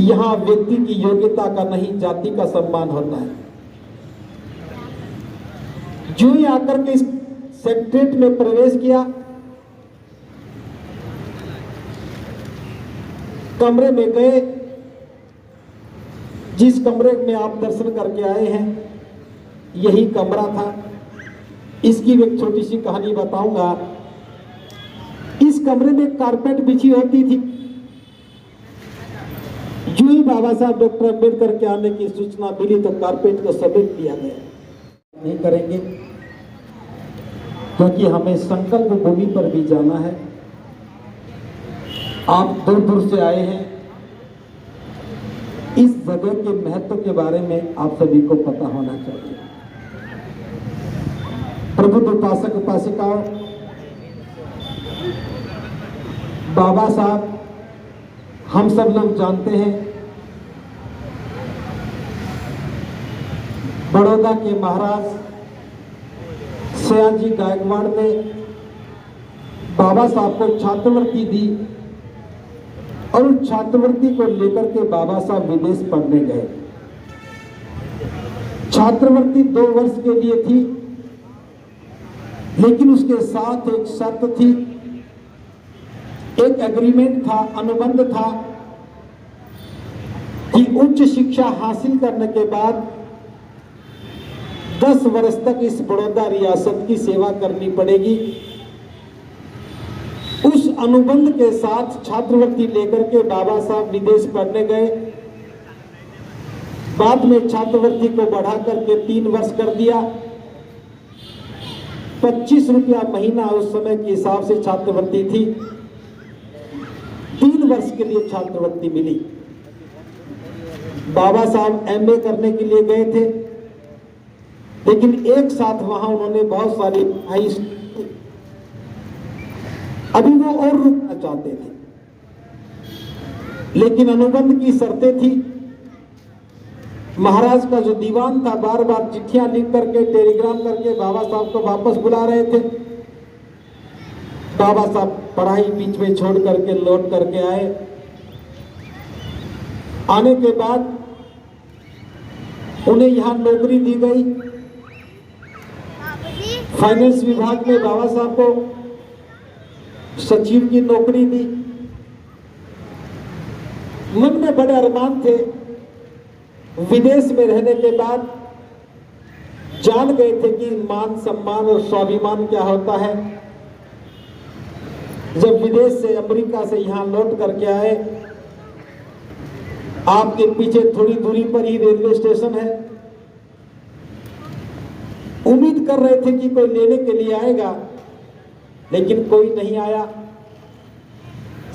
यहाँ व्यक्ति की योग्यता का नहीं, जाति का सम्मान होता है। जो ही आकर के इस सेक्रेटरीट में प्रवेश किया, कमरे में गए, जिस कमरे में आप दर्शन करके आए हैं यही कमरा था। इसकी एक छोटी सी कहानी बताऊंगा। इस कमरे में कारपेट बिछी होती थी। जो ही बाबा साहब डॉक्टर अम्बेडकर के आने की सूचना मिली तो कारपेट को समेट दिया गया। नहीं करेंगे क्योंकि हमें संकल्प भूमि पर भी जाना है। आप दूर दूर से आए हैं, इस जगह के महत्व के बारे में आप सभी को पता होना चाहिए। प्रबुद्ध उपासक उपासिकाओं, बाबा साहब हम सब लोग जानते हैं, बड़ौदा के महाराज सयाजी गायकवाड़ ने बाबा साहब को छात्रवृत्ति दी और उस छात्रवृत्ति को लेकर के बाबा साहब विदेश पढ़ने गए। छात्रवृत्ति 2 वर्ष के लिए थी, लेकिन उसके साथ एक शर्त थी, एक एग्रीमेंट था, अनुबंध था कि उच्च शिक्षा हासिल करने के बाद 10 वर्ष तक इस बड़ौदा रियासत की सेवा करनी पड़ेगी। उस अनुबंध के साथ छात्रवृत्ति लेकर के बाबा साहब विदेश पढ़ने गए। बाद में छात्रवृत्ति को बढ़ा करके 3 वर्ष कर दिया। 25 रुपया महीना उस समय के हिसाब से छात्रवृत्ति थी। 3 वर्ष के लिए छात्रवृत्ति मिली। बाबा साहब एमए करने के लिए गए थे, लेकिन एक साथ वहां उन्होंने बहुत सारी अभी वो और रुकना चाहते थे, लेकिन अनुबंध की शर्तें थी। महाराज का जो दीवान था बार बार चिट्ठियां लिख करके, टेलीग्राम करके बाबा साहब को वापस बुला रहे थे। बाबा साहब पढ़ाई बीच में छोड़ करके लौट करके आए। आने के बाद उन्हें यहां नौकरी दी गई। फाइनेंस विभाग में बाबा साहब को सचिव की नौकरी दी। मन में बड़े अरमान थे। विदेश में रहने के बाद जान गए थे कि मान सम्मान और स्वाभिमान क्या होता है। जब विदेश से, अमेरिका से यहां लौट करके आए, आपके पीछे थोड़ी दूरी पर ही रेलवे स्टेशन है। उम्मीद कर रहे थे कि कोई लेने के लिए आएगा, लेकिन कोई नहीं आया।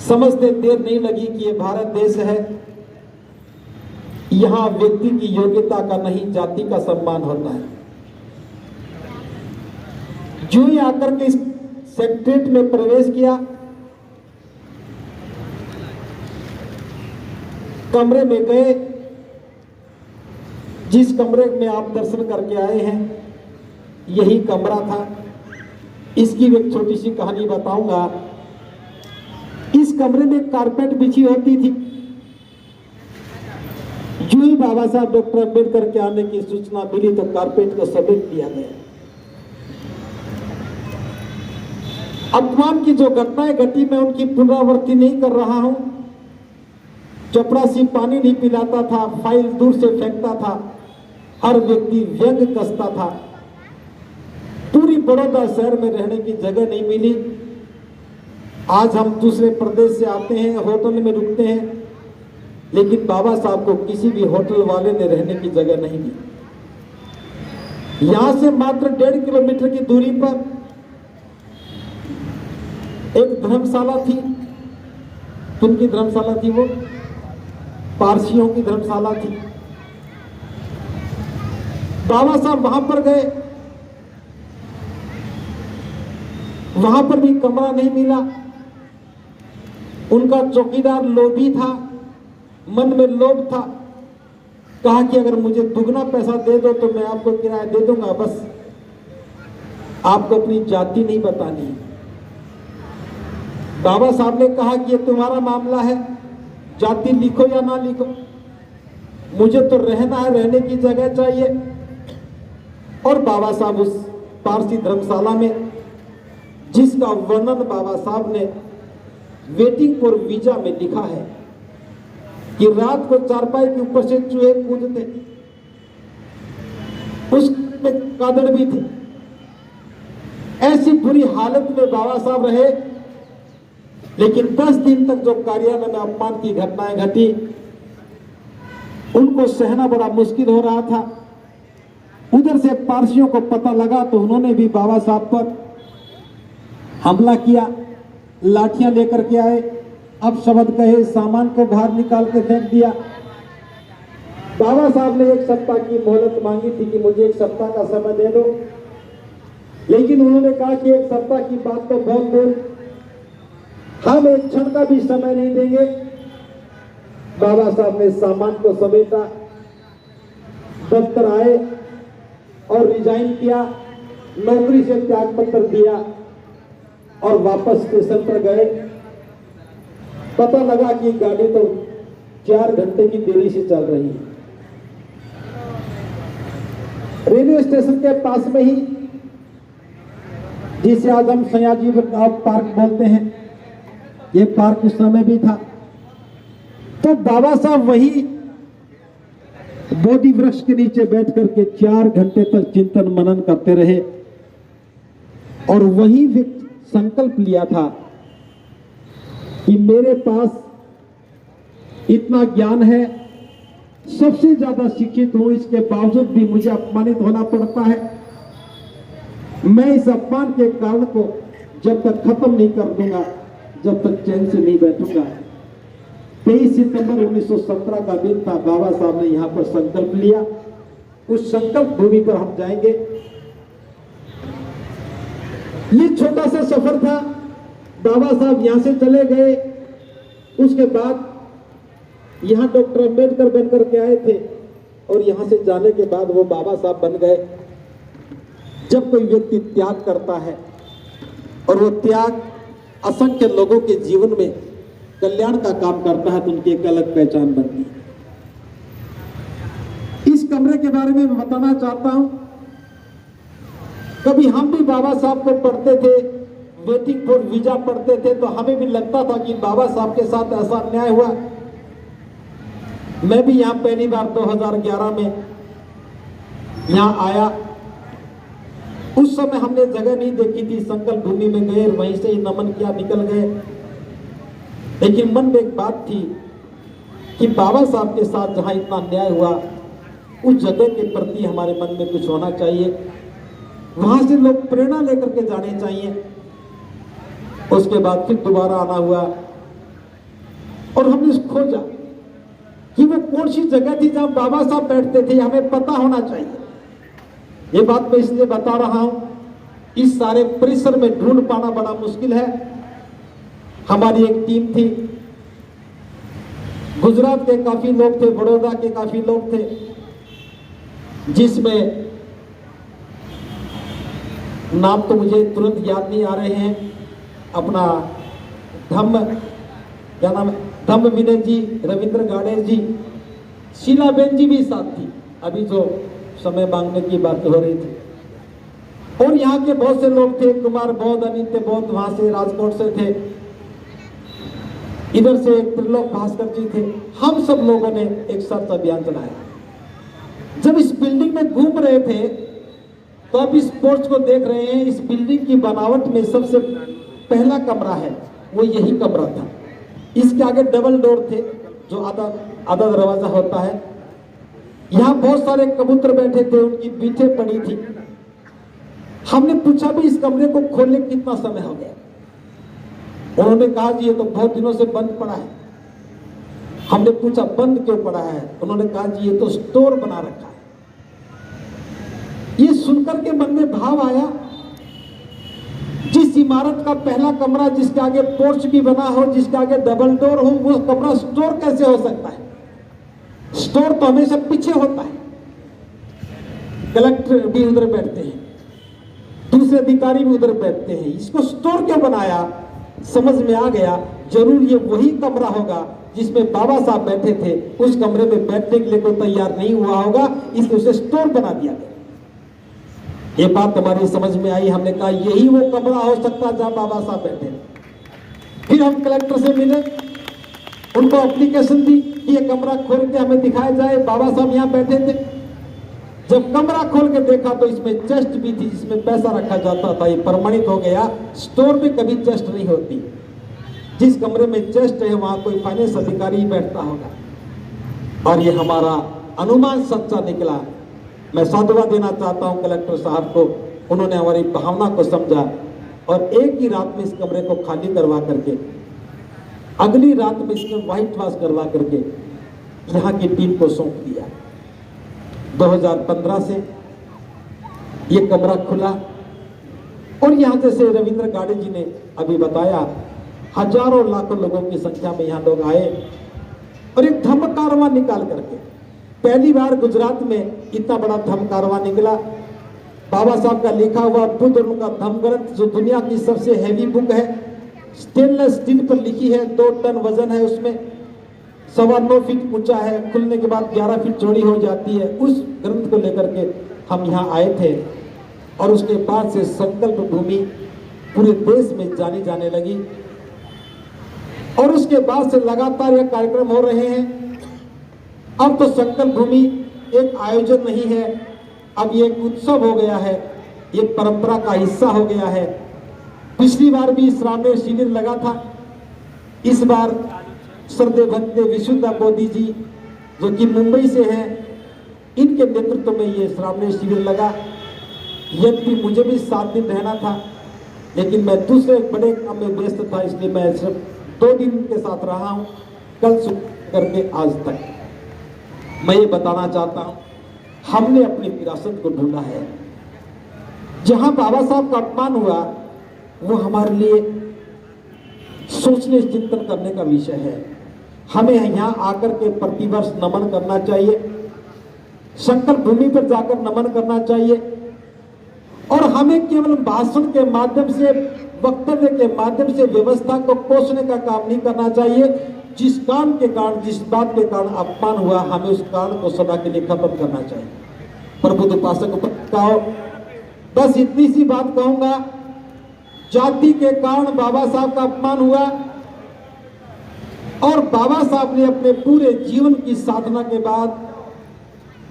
समझते देर नहीं लगी कि यह भारत देश है, यहां व्यक्ति की योग्यता का नहीं, जाति का सम्मान होता है। जो ही आकर के इस सेक्रेटरीट में प्रवेश किया, कमरे में गए, जिस कमरे में आप दर्शन करके आए हैं यही कमरा था। इसकी एक छोटी सी कहानी बताऊंगा। इस कमरे में कारपेट बिछी होती थी। जो ही बाबा साहब डॉक्टर अम्बेडकर के आने की सूचना मिली तो कारपेट को समेट दिया गया। अपमान की जो घटनाएं घटी, मैं उनकी पुनरावृत्ति नहीं कर रहा हूं। चपरासी पानी नहीं पिलाता था, फाइल दूर से फेंकता था, हर व्यक्ति व्यंग कसता था। पूरी बड़ौदा शहर में रहने की जगह नहीं मिली। आज हम दूसरे प्रदेश से आते हैं, होटल में रुकते हैं, लेकिन बाबा साहब को किसी भी होटल वाले ने रहने की जगह नहीं दी। यहां से मात्र 1.5 किलोमीटर की दूरी पर एक धर्मशाला थी। किनकी धर्मशाला थी वो? पारसियों की धर्मशाला थी। बाबा साहब वहां पर गए, वहां पर भी कमरा नहीं मिला। उनका चौकीदार लोभी था, मन में लोभ था। कहा कि अगर मुझे दुगना पैसा दे दो तो मैं आपको किराया दे दूंगा, बस आपको अपनी जाति नहीं बतानी। बाबा साहब ने कहा कि ये तुम्हारा मामला है, जाति लिखो या ना लिखो, मुझे तो रहना है, रहने की जगह चाहिए। और बाबा साहब उस पारसी धर्मशाला में, जिसका वर्णन बाबा साहब ने वेटिंग फॉर वीजा में लिखा है कि रात को चारपाई के ऊपर से चूहे कूदते, उसमें कादड़ भी थी। ऐसी बुरी हालत में बाबा साहब रहे, लेकिन 10 दिन तक जो कार्यालय में अपमान की घटनाएं घटी, उनको सहना बड़ा मुश्किल हो रहा था। उधर से पारसियों को पता लगा तो उन्होंने भी बाबा साहब पर हमला किया, लाठियां लेकर के आए, अब शब्द कहे, सामान को बाहर निकाल के फेंक दिया। बाबा साहब ने 1 सप्ताह की मोहलत मांगी थी कि मुझे 1 सप्ताह का समय दे दो, लेकिन उन्होंने कहा कि 1 सप्ताह की बात तो बहुत दूर, हम 1 क्षण का भी समय नहीं देंगे। बाबा साहब ने सामान को समेटा, दफ्तर आए और रिजाइन किया, नौकरी से त्याग पत्र दिया और वापस स्टेशन पर गए। पता लगा कि गाड़ी तो 4 घंटे की देरी से चल रही है। रेलवे स्टेशन के पास में ही, जिसे आज हम सयाजी पार्क बोलते हैं, ये पार्क उस समय भी था। तो बाबा साहब वही बोधि वृक्ष के नीचे बैठ करके 4 घंटे तक चिंतन मनन करते रहे और वही संकल्प लिया था कि मेरे पास इतना ज्ञान है, सबसे ज्यादा शिक्षित हूं, इसके बावजूद भी मुझे अपमानित होना पड़ता है। मैं इस अपमान के कारण को जब तक खत्म नहीं कर दूंगा, जब तक चैन से नहीं बैठूंगा। 23 सितंबर 1917 का दिन था। बाबा साहब ने यहां पर संकल्प लिया। उस संकल्प भूमि पर हम जाएंगे। ये छोटा सा सफर था। बाबा साहब यहां से चले गए, उसके बाद यहां डॉक्टर अंबेडकर बनकर के आए थे और यहां से जाने के बाद वो बाबा साहब बन गए। जब कोई व्यक्ति त्याग करता है और वो त्याग असंख्य लोगों के जीवन में कल्याण का काम करता है, तो उनकी एक अलग पहचान बनती है। इस कमरे के बारे में मैं बताना चाहता हूं। कभी हम भी बाबा साहब को पढ़ते थे, वेटिंग फॉर वीजा पढ़ते थे, तो हमें भी लगता था कि बाबा साहब के साथ ऐसा अन्याय हुआ। मैं भी यहां पहली बार 2011 में यहां आया। उस समय हमने जगह नहीं देखी थी, संकल्प भूमि में गए, वहीं से ही नमन किया, निकल गए। लेकिन मन में एक बात थी कि बाबा साहब के साथ जहां इतना अन्याय हुआ, उस जगह के प्रति हमारे मन में कुछ होना चाहिए, वहां से लोग प्रेरणा लेकर के जाने चाहिए। उसके बाद फिर दोबारा आना हुआ और हमने खोजा कि वो कौन सी जगह थी जहां बाबा साहब बैठते थे, हमें पता होना चाहिए। ये बात मैं इसलिए बता रहा हूं, इस सारे परिसर में ढूंढ पाना बड़ा मुश्किल है। हमारी एक टीम थी, गुजरात के काफी लोग थे, बड़ौदा के काफी लोग थे, जिसमें नाम तो मुझे तुरंत याद नहीं आ रहे हैं। अपना क्या नाम है, धम्म विनय जी, रविंद्र गाड़े जी, शीलाबेन जी भी साथ थी, अभी जो समय मांगने की बात हो रही थी। और यहाँ के बहुत से लोग थे, कुमार बौद्ध, अनित्य बौद्ध वहां से राजकोट से थे, इधर से त्रिलोक भास्कर जी थे। हम सब लोगों ने एक सर्च अभियान चलाया। जब इस बिल्डिंग में घूम रहे थे तो आप इस पोर्च को देख रहे हैं। इस बिल्डिंग की बनावट में सबसे पहला कमरा है, वो यही कमरा था। इसके आगे डबल डोर थे, जो आधा दरवाजा होता है। यहाँ बहुत सारे कबूतर बैठे थे, उनकी बीटें पड़ी थी। हमने पूछा भी इस कमरे को खोलने कितना समय हो गया। उन्होंने कहा जी ये तो बहुत दिनों से बंद पड़ा है। हमने पूछा बंद क्यों पड़ा है? उन्होंने कहा जी ये तो स्टोर बना रखा है। ये सुनकर के मन में भाव आया, जिस इमारत का पहला कमरा, जिसके आगे पोर्च भी बना हो, जिसके आगे डबल डोर हो, वो कमरा स्टोर कैसे हो सकता है? स्टोर तो हमेशा पीछे होता है। कलेक्टर भी उधर बैठते हैं, दूसरे अधिकारी भी उधर बैठते हैं। इसको स्टोर क्यों बनाया? समझ में आ गया, जरूर ये वही कमरा होगा जिसमें बाबा साहब बैठे थे उस कमरे में बैठने के लिए कोई तैयार नहीं हुआ होगा, इसलिए उसे स्टोर बना दिया गया। ये बात हमारी समझ में आई। हमने कहा यही वो कमरा हो सकता है जहां बाबा साहब बैठे। फिर हम कलेक्टर से मिले, उनको एप्लीकेशन दी कि ये कमरा खोल के हमें दिखाया जाए, बाबा साहब यहाँ बैठे थे। जब कमरा खोल के देखा तो इसमें चेस्ट भी थी जिसमें पैसा रखा जाता था। ये प्रमाणित हो गया स्टोर में कभी चेस्ट नहीं होती। जिस कमरे में चेस्ट है वहां कोई फाइनेंस अधिकारी ही बैठता होगा। और ये हमारा अनुमान सच्चा निकला। मैं साधुवाद देना चाहता हूं कलेक्टर साहब को, उन्होंने हमारी भावना को समझा और एक ही रात में इस कमरे को खाली करवा करके अगली रात में इसमें व्हाइट वॉश करवा करके यहाँ की टीम को सौंप दिया। 2015 से ये कमरा खुला और यहाँ जैसे रविंद्र गाड़ी जी ने अभी बताया, हजारों लाखों लोगों की संख्या में यहाँ लोग आए और एक धम्म कारवां निकाल करके, पहली बार गुजरात में इतना बड़ा धम्म कारवां निकला। बाबा साहब का लिखा हुआ बुद्ध और उनका धम्म ग्रंथ जो दुनिया की सबसे हैवी बुक है, स्टेनलेस स्टील पर लिखी है, 2 टन वजन है, उसमें 9.25 फीट ऊंचा है, खुलने के बाद 11 फीट चौड़ी हो जाती है। उस ग्रंथ को लेकर के हम यहाँ आए थे और उसके बाद से संकल्प भूमि पूरे देश में जानी जाने लगी और उसके बाद से लगातार यह कार्यक्रम हो रहे हैं। अब तो संकल्प भूमि एक आयोजन नहीं है, अब ये एक उत्सव हो गया है, ये परंपरा का हिस्सा हो गया है। पिछली बार भी श्रावण शिविर लगा था, इस बार श्रद्धेय भक्त विशुद्धा बोधी जी जो कि मुंबई से हैं, इनके नेतृत्व में ये श्रावण शिविर लगा। यद्यपि मुझे भी 7 दिन रहना था, लेकिन मैं दूसरे बड़े काम में व्यस्त था, इसलिए मैं सिर्फ 2 दिन के साथ रहा हूँ, कल से करके आज तक। मैं ये बताना चाहता हूँ, हमने अपनी विरासत को ढूंढा है। जहां बाबा साहब का अपमान हुआ वो हमारे लिए सोचने चिंतन करने का विषय है। हमें यहाँ आकर के प्रतिवर्ष नमन करना चाहिए, संकल्प भूमि पर जाकर नमन करना चाहिए और हमें केवल भाषण के माध्यम से, वक्तव्य के माध्यम से व्यवस्था को कोसने का काम नहीं करना चाहिए। जिस काम के कारण, जिस बात के कारण अपमान हुआ, हमें उस कारण को सदा के लिए खत्म करना चाहिए। प्रबुद्ध उपासक कहो, बस इतनी सी बात कहूंगा, जाति के कारण बाबा साहब का अपमान हुआ और बाबा साहब ने अपने पूरे जीवन की साधना के बाद,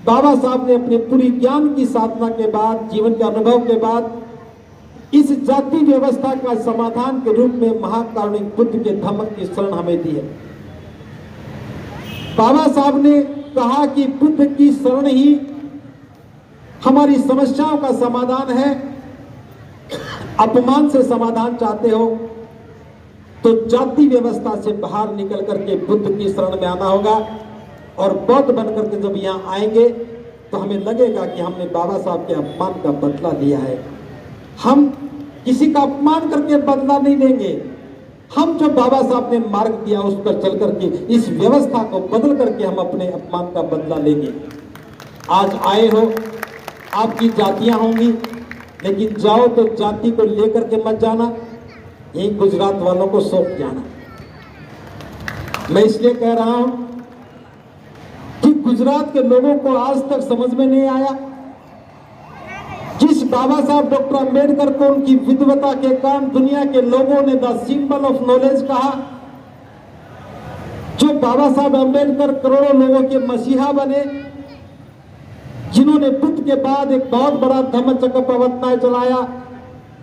बाबा साहब ने अपने पूरी ज्ञान की साधना के बाद, जीवन के अनुभव के बाद इस जाति व्यवस्था का समाधान के रूप में महाकारुणिक बुद्ध के धम्म की शरण हमें दी है। बाबा साहब ने कहा कि बुद्ध की शरण ही हमारी समस्याओं का समाधान है। अपमान से समाधान चाहते हो तो जाति व्यवस्था से बाहर निकल करके बुद्ध की शरण में आना होगा और बौद्ध बनकर के जब यहाँ आएंगे तो हमें लगेगा कि हमने बाबा साहब के अपमान का बदला लिया है। हम किसी का अपमान करके बदला नहीं लेंगे, हम जो बाबा साहब ने मार्ग दिया उस पर चल करके इस व्यवस्था को बदल करके हम अपने अपमान का बदला लेंगे। आज आए हो, आपकी जातियां होंगी, लेकिन जाओ तो जाति को लेकर के मत जाना, यही गुजरात वालों को सौंप जाना। मैं इसलिए कह रहा हूं कि गुजरात के लोगों को आज तक समझ में नहीं आया, जिस बाबा साहब डॉक्टर अंबेडकर को उनकी विद्वता के कारण दुनिया के लोगों ने द सिंबल ऑफ नॉलेज कहा, जो बाबा साहब अंबेडकर करोड़ों लोगों के मसीहा बने, जिन्होंने बुद्ध के बाद एक बहुत बड़ा धम्म चक्र प्रवर्तन चलाया,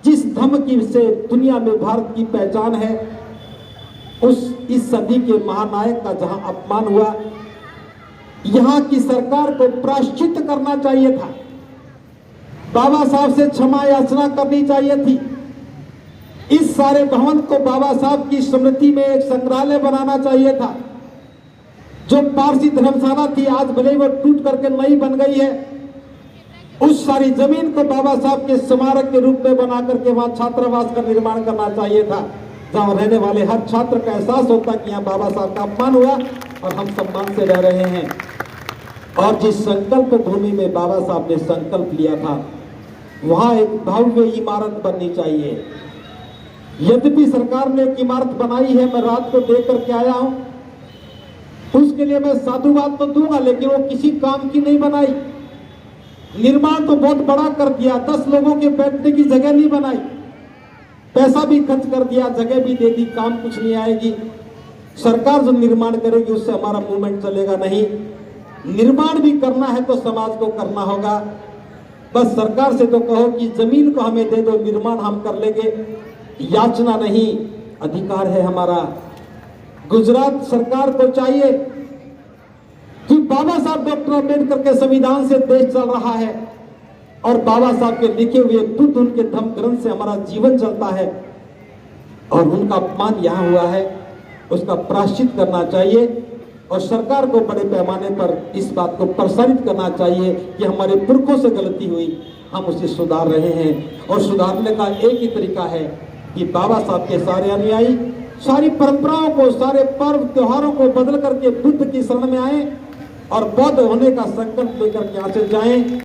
जिस धम्म की से दुनिया में भारत की पहचान है, इस सदी के महानायक का जहां अपमान हुआ, यहां की सरकार को प्रायश्चित करना चाहिए था, बाबा साहब से क्षमा याचना करनी चाहिए थी। इस सारे भवन को बाबा साहब की स्मृति में एक संग्रहालय बनाना चाहिए था। जो पारसी धर्मशाला थी आज भले वो टूट करके नई बन गई है, उस सारी जमीन को बाबा साहब के स्मारक के रूप में बना करके वहां छात्रावास का निर्माण करना चाहिए था, जहां रहने वाले हर छात्र का एहसास होता कि यहाँ बाबा साहब का अपमान हुआ और हम सम्मान से रह रहे हैं। और जिस संकल्प भूमि में बाबा साहब ने संकल्प लिया था, वहां एक भव्य इमारत बननी चाहिए। यद्यपि सरकार ने एक इमारत बनाई है, मैं रात को देख करके आया हूं, उसके लिए मैं साधुवाद तो दूंगा, लेकिन वो किसी काम की नहीं बनाई। निर्माण तो बहुत बड़ा कर दिया, 10 लोगों के बैठने की जगह नहीं बनाई, पैसा भी खर्च कर दिया, जगह भी दे दी, काम कुछ नहीं आएगी। सरकार जो निर्माण करेगी उससे हमारा मूवमेंट चलेगा नहीं। निर्माण भी करना है तो समाज को करना होगा। बस सरकार से तो कहो कि जमीन को हमें दे दो, निर्माण हम कर लेंगे, याचना नहीं, अधिकार है हमारा। गुजरात सरकार को चाहिए कि बाबा साहब डॉक्टर अम्बेडकर के संविधान से देश चल रहा है और बाबा साहब के लिखे हुए बुद्ध उनके धम्म ग्रंथ से हमारा जीवन चलता है और उनका अपमान यहाँ हुआ है, उसका प्रायश्चित करना चाहिए। और सरकार को बड़े पैमाने पर इस बात को प्रसारित करना चाहिए कि हमारे पुरखों से गलती हुई, हम उसे सुधार रहे हैं। और सुधारने का एक ही तरीका है कि बाबा साहब के सारे अनुयायी सारी परंपराओं को, सारे पर्व त्योहारों को बदल करके बुद्ध की शरण में आए और बौद्ध होने का संकल्प लेकर के यहाँ से जाएं।